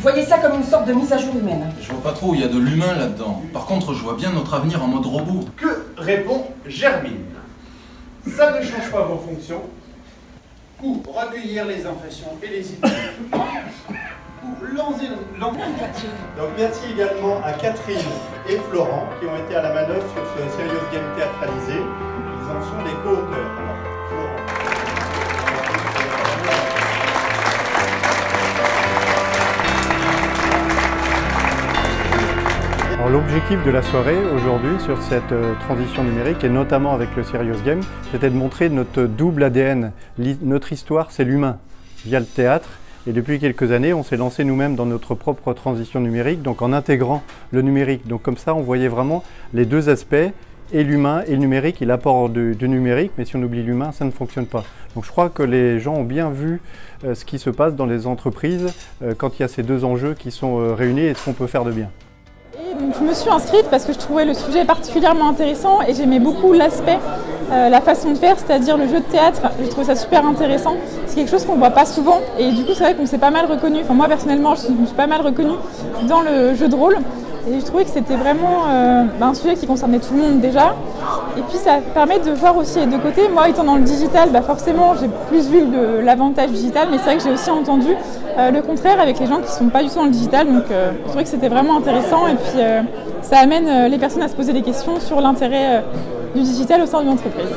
voyez ça comme une sorte de mise à jour humaine. Je vois pas trop, il y a de l'humain là-dedans. Par contre, je vois bien notre avenir en mode robot. Que répond Germine? Ça ne change pas vos fonctions. Ou recueillir les impressions et les idées. Ou lancer Donc merci également à Catherine et Florent qui ont été à la manœuvre sur ce Serious Game théâtralisé. Ils en sont les co-auteurs. L'objectif de la soirée aujourd'hui sur cette transition numérique et notamment avec le Serious Game, c'était de montrer notre double ADN. Notre histoire, c'est l'humain via le théâtre. Et depuis quelques années, on s'est lancé nous-mêmes dans notre propre transition numérique, donc en intégrant le numérique. Donc comme ça, on voyait vraiment les deux aspects, et l'humain et le numérique, et l'apport du numérique, mais si on oublie l'humain, ça ne fonctionne pas. Donc je crois que les gens ont bien vu ce qui se passe dans les entreprises quand il y a ces deux enjeux qui sont réunis et ce qu'on peut faire de bien. Donc, je me suis inscrite parce que je trouvais le sujet particulièrement intéressant et j'aimais beaucoup l'aspect, la façon de faire, c'est-à-dire le jeu de théâtre. J'ai trouvé ça super intéressant. C'est quelque chose qu'on ne voit pas souvent et du coup c'est vrai qu'on s'est pas mal reconnu. Enfin moi personnellement je me suis pas mal reconnue dans le jeu de rôle et je trouvais que c'était vraiment un sujet qui concernait tout le monde déjà. Et puis ça permet de voir aussi les deux côtés. Moi étant dans le digital, forcément j'ai plus vu l'avantage digital, mais c'est vrai que j'ai aussi entendu le contraire avec les gens qui ne sont pas du tout dans le digital. Donc je trouvais que c'était vraiment intéressant et puis ça amène les personnes à se poser des questions sur l'intérêt du digital au sein d'une entreprise.